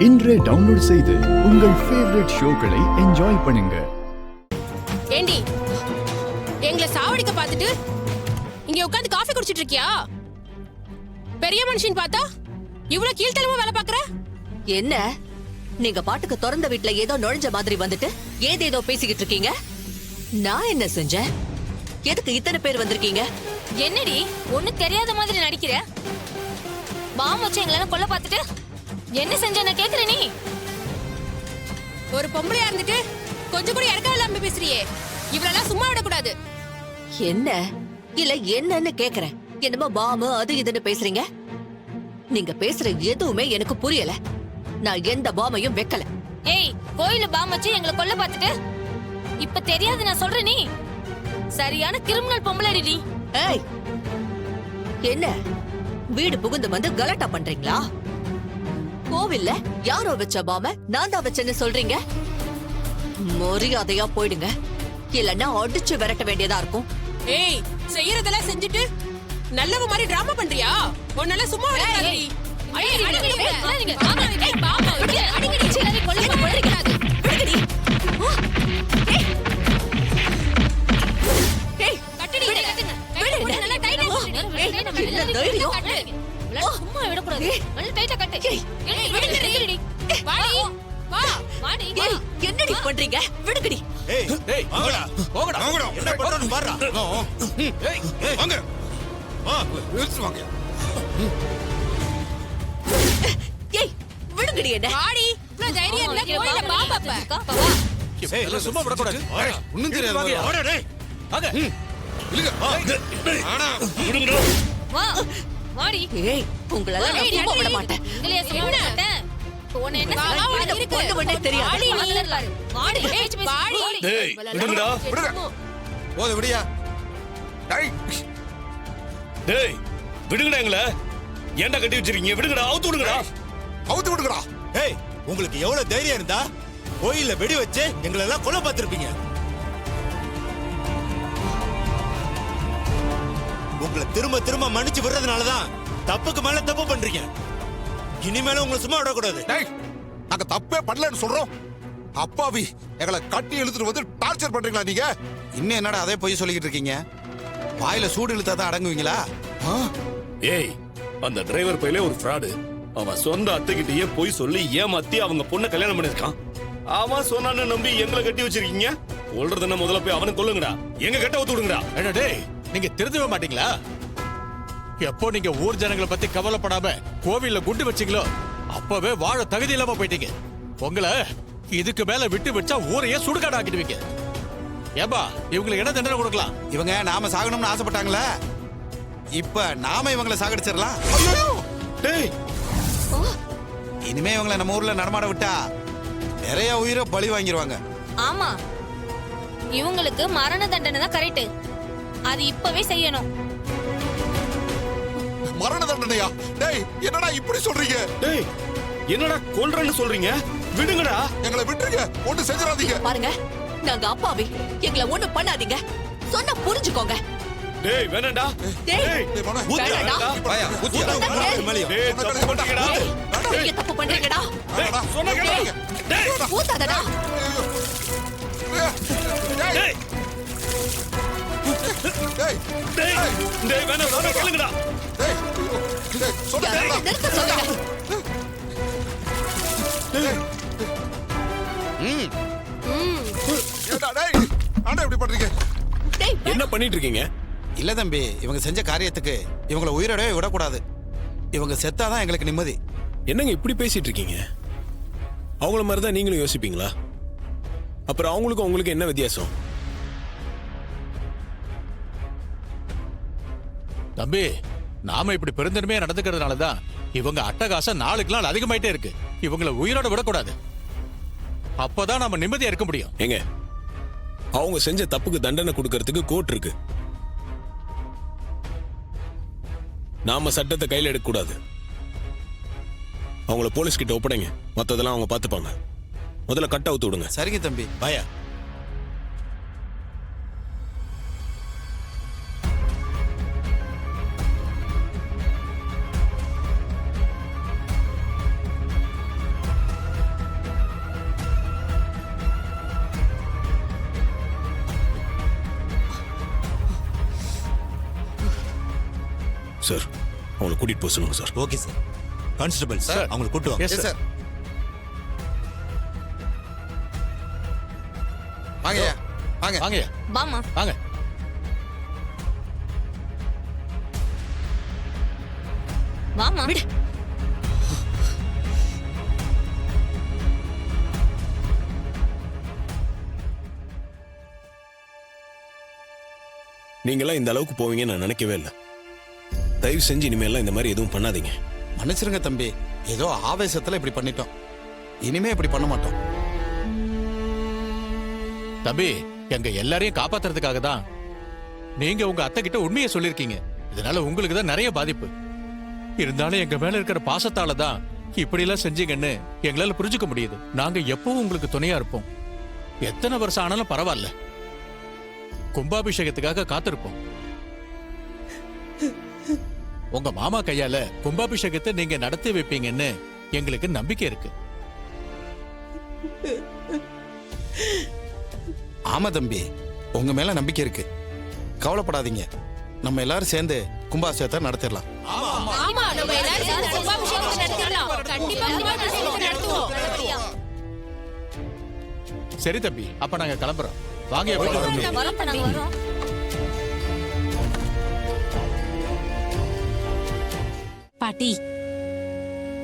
இன்றே டவுன்லோட் செய்து உங்கள் ஃபேவரட் ஷோக்களை என்ஜாய் பண்ணுங்க. ஏண்டி எங்களை சாவடிக்க பார்த்துட்டு இங்க உட்கார்ந்து காஃபி குடிச்சிட்டு இருக்கியா? பெரிய மனுஷன் பார்த்தா இவ்வளவு கீழ்த்தனமா வேலை பாக்குற? என்ன நீங்க பாட்டுக்கு திறந்த வீட்ல ஏதோ நுழைஞ்ச மாதிரி வந்துட்டு ஏதேதோ பேசிக்கிட்டு இருக்கீங்க. நான் என்ன செஞ்சேன்? எதுக்கு இத்தனை பேர் வந்திருக்கீங்க? என்னடி ஒண்ணு தெரியாத மாதிரி நடிக்கிற? பாம் வச்சு எங்களை கொல்ல பார்த்துட்டு என்ன செஞ்சேன்னு கேக்குற நீ? ஒரு பொம்பளையா இருந்துட்டு கொஞ்சம் கூட இறக்க இல்லாம பேசுறியே, இவ்வளவு சும்மா விடக்கூடாது. என்ன இல்ல என்னன்னு கேக்குறேன். என்னமோ பாமு அது இதுன்னு பேசுறீங்க. நீங்க பேசுற எதுவுமே எனக்கு புரியல. நான் எந்த பாமையும் வைக்கல. ஏய், கோயில பாம் வச்சு எங்களை கொல்ல பார்த்துட்டு இப்ப தெரியாது நான் சொல்றேன். நீ சரியான கிரிமினல் பொம்பளை நீ. ஏய், என்ன வீடு புகுந்து வந்து கலாட்டா பண்றீங்களா? கோவில்ல யாரோ வச்ச பாம நான் தான் வச்சேன்னு சொல்றீங்க. மரியாதையா போயிடுங்க, இல்லன்னா அடிச்சு விரட்ட வேண்டியதா இருக்கும். ஏய், செய்யறதெல்லாம் செஞ்சுட்டு நல்லவ மாதிரி டிராமா பண்றியா? உன்னால சும்மா விடாதடி. என்னடி பண்றீங்க? விடுங்கடி. ஏய், விடுங்கடி. என்ன வாடி, இவ்வளவு தைரியம் இல்ல கோயில பா பாப்பா. ஏய், எல்லாம் சும்மா விடக்கூடாது. ஒண்ணும் தெரியாது. வாடா டேய். வாங்க. இல்லங்க. ஆனா விடுங்கடா. வா வாடி. ஏய், உங்கள எல்லாம் நான் சும்மா விட மாட்டேன். இதுலயே சும்மா விட மாட்டேன். உன்னை என்ன கொண்டு வந்தே தெரியாது. வாடி. வாடி. டேய், விடுங்கடா. விடுங்க. போது விடியா. டேய். டேய், விடுங்கடா எங்கள. ஏன்டா கட்டி வச்சிருக்கீங்க? விடுங்கடா, அவுத்து விடுங்கடா. அவுத்து விடுங்கடா. ஏய், உங்களுக்கு எவ்வளவு தைரியம் இருந்தா கோயில்ல வெடி வச்சு எங்களை எல்லாம் கொலை பார்த்திருப்பீங்க. உங்களை திரும்ப திரும்ப மன்னிச்சு விடுறதுனாலதான் தப்புக்கு மேல தப்பு பண்றீங்க. இனிமேல உங்களை சும்மா விடக்கூடாது. நாங்க தப்பே பண்ணலன்னு சொல்றோம். அப்பாவி எங்களை கட்டி இழுத்துட்டு வந்து டார்ச்சர் பண்றீங்களா நீங்க? இன்னும் என்னடா அதே போய் சொல்லிக்கிட்டு இருக்கீங்க? வாயில சூடு இழுத்தாதான் அடங்குவீங்களா? ஏய், அந்த டிரைவர் பையிலே ஒரு ஃப்ராடு. அவன் சொந்த அத்தைகிட்டயே போய் சொல்லி ஏமாத்தி அவங்க பொண்ணை கல்யாணம் பண்ணிருக்கான். அவன் சொன்னான்னு நம்பி எங்களை கட்டி வச்சிருக்கீங்க. கொல்றது என்ன? முதல்ல போய் அவனை கொல்லுங்கடா. எங்க கட்ட ஊத்து விடுங்கடா. என்ன டேய், நீங்க திருந்தவே மாட்டீங்களா? எப்போ நீங்க ஊர் ஜனங்களை பத்தி கவலைப்படாம கோவில்ல குண்டு வச்சீங்களோ அப்பவே வாழ தகுதி இல்லாம போயிட்டீங்க. உங்களை இதுக்கு மேல விட்டு வச்சா ஊரையே சுடுகாடு ஆக்கிடுவீங்க. ஏம்பா, இவங்களுக்கு என்ன தண்டனை கொடுக்கலாம்? இவங்க நாம சாகணும்னு ஆசைப்பட்டாங்களா? இப்ப நாம இவங்களை சாகடிச்சிடலாம். டேய், இனிமே இவங்களை நம்ம ஊர்ல நடமாட விட்டா நிறைய உயிரை பழி வாங்கிடுவாங்க. ஆமா, இவங்களுக்கு மரண தண்டனை தான் கரெக்ட். அது இப்பவே செய்யணும். மரண தண்டனையா? டேய், என்னடா இப்படி சொல்றீங்க? டேய், என்னடா கொல்றேன்னு சொல்றீங்க? விடுங்கடா. எங்களை விட்டுருங்க, ஒண்ணு செஞ்சிடாதீங்க. பாருங்க, நாங்க அப்பாவி, எங்களை ஒண்ணு பண்ணாதீங்க. சொன்னா புரிஞ்சுக்கோங்க. டேய், வேணாம்டா. டேய், வேணாம்டா. வாயா, ஊத்தியா. டேய், தப்பு பண்றீங்கடா. நீங்க தப்பு பண்றீங்கடா. டேய், சொன்னா கேளு. டேய், ஊத்தாதடா. டேய். டேய், டேய், வேணாம், சொன்னா கேளுங்கடா. யாராவது நிறுத்த சொல்லுங்க. இப்படி பண்றீங்க? டேய், என்ன பண்ணிட்டு இருக்கீங்க? இல்ல தம்பி, இவங்க செஞ்ச காரியத்துக்கு இவங்களை உயிரோடவே விடக்கூடாது. இவங்க செத்தாதான் எங்களுக்கு நிம்மதி. என்னங்க இப்படி பேசிட்டு இருக்கீங்க? அவங்கள மாதிரி தான் நீங்களும் யோசிப்பீங்களா? அப்புறம் அவங்களுக்கும் உங்களுக்கு என்ன வித்தியாசம்? தம்பி, நாம இப்படி பெருந்தன்மையா நடந்துக்கிறதுனாலதான் இவங்க அட்டகாசம் நாளுக்கு நாள் அதிகமாயிட்டே இருக்கு. இவங்களை உயிரோட விடக்கூடாது. அப்பதான் நாம நிம்மதியா இருக்க முடியும். ஏங்க, அவங்க செஞ்ச தப்புக்கு தண்டனை கொடுக்கறதுக்கு கோர்ட் இருக்கு. நாம சட்டத்தை கையில எடுக்க கூடாது. அவங்கள போலீஸ் கிட்ட ஒப்படைங்க. மத்ததெல்லாம் அவங்க பாத்துப்பாங்க. முதல்ல கட்ட அவுத்து விடுங்க. சரிங்க தம்பி. பயா. சார் அவங்களை கூட்டிட்டு போக சொல்லுங்க sir. Okay sir. Constable sir. அவங்களை கூட்டு வாங்க. Yes sir. வாங்கய்யா வாங்க. வாங்க பாமா. வாங்க. வாமா. நீங்களாம் இந்த அளவுக்கு போவீங்கன்னு நான் நினைக்கவே இல்லை. தயவு செஞ்சு இனிமேலாம் இந்த மாதிரி எதுவும் பண்ணாதீங்க. மன்னிச்சிருங்க தம்பி, ஏதோ ஆவேசத்துல இப்படி பண்ணிட்டோம். இனிமே இப்படி பண்ண மாட்டோம். தம்பி, எங்க எல்லாரையும் காப்பாத்துறதுக்காக தான் நீங்க உங்க அத்தை கிட்ட உண்மையை சொல்லிருக்கீங்க. இதனால உங்களுக்கு தான் நிறைய பாதிப்பு. இருந்தாலும் எங்க மேல இருக்கிற பாசத்தால தான் இப்படி எல்லாம் செஞ்சீங்கன்னு எங்களால புரிஞ்சுக்க முடியுது. நாங்க எப்பவும் உங்களுக்கு துணையா இருப்போம். எத்தனை வருஷம் ஆனாலும் பரவாயில்ல. கும்பாபிஷேகத்துக்காக காத்திருப்போம். உங்க மாமா கையால கும்பாபிஷேகத்தை நீங்க நடத்தி வைப்பீங்கன்னு எங்களுக்கு நம்பிக்கை இருக்கு. ஆமா தம்பி, உங்க மேல நம்பிக்கை இருக்கு. கவலைப்படாதீங்க. நம்ம எல்லாரும் சேர்ந்து கும்பாபிஷேகத்தை நடத்திடலாம். ஆமா, நம்ம எல்லாரும் சேர்ந்து கும்பாபிஷேகத்தை நடத்திடலாம். கண்டிப்பா கும்பாபிஷேகத்தை நடத்துவோம். சரி தம்பி, அப்ப நாங்க கிளம்புறோம். வாங்க. வரோம், நாங்க வரோம். பாட்டி,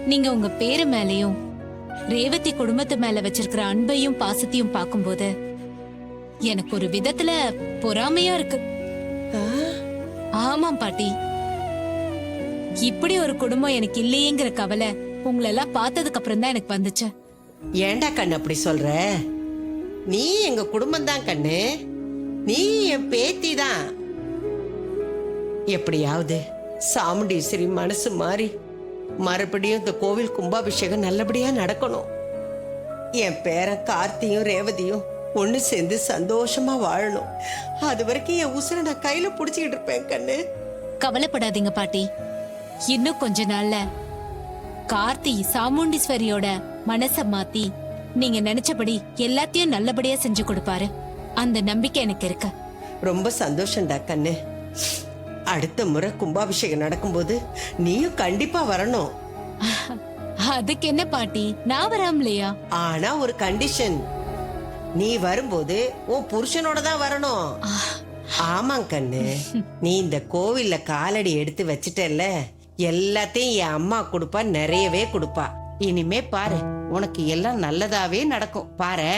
நீங்க உங்க பேரு மேலயும் ரேவதி குடும்பத்து மேல வச்சிருக்கிற அன்பையும் பாசத்தையும் பார்க்கும்போது எனக்கு ஒரு விதத்துல பொறாமையா இருக்கு. ஆமாம் பாட்டி, இப்படி ஒரு குடும்பம் எனக்கு இல்லையேங்கிற கவலை உங்களை எல்லாம் பார்த்ததுக்கு அப்புறம் தான் எனக்கு வந்துச்சு. ஏண்டா கண்ணு அப்படி சொல்ற? நீ எங்க குடும்பம் தான் கண்ணு. நீ என் பேத்தி தான். எப்படியாவது சாமுண்டீஸ்வரி மனசு மாறி மறுபடியும் இந்த கோவில் கும்பாபிஷேகம் நல்லபடியா நடக்கணும். என் பேரன் கார்த்தியும் ரேவதியும் ஒண்ணு சேர்ந்து சந்தோஷமா வாழணும். அது வரைக்கும் என் உசுரை நான் கையில புடிச்சுக்கிட்டு இருப்பேன் கண்ணு. கவலைப்படாதீங்க பாட்டி, இன்னும் கொஞ்ச நாள்ல கார்த்தி சாமுண்டீஸ்வரியோட மனச மாத்தி நீங்க நினைச்சபடி எல்லாத்தையும் நல்லபடியா செஞ்சு கொடுப்பாரு. அந்த நம்பிக்கை எனக்கு இருக்கு. ரொம்ப சந்தோஷம்டா கண்ணு. அடுத்த முறை கும்பாபிஷேகம் நடக்கும்போது நீயும் கண்டிப்பா வரணும். அதுக்கு என்ன பாட்டி, நான் வராமலையா? ஆனா ஒரு கண்டிஷன். நீ வரும்போது உன் புருஷனோட தான் வரணும். ஆமாங்க கண்ணு. நீ இந்த கோவில்ல காலடி எடுத்து வச்சிட்டல்ல, எல்லாத்தையும் என் அம்மா கொடுப்பா, நிறையவே கொடுப்பா. இனிமே பாரு, உனக்கு எல்லாம் நல்லதாவே நடக்கும் பாரு.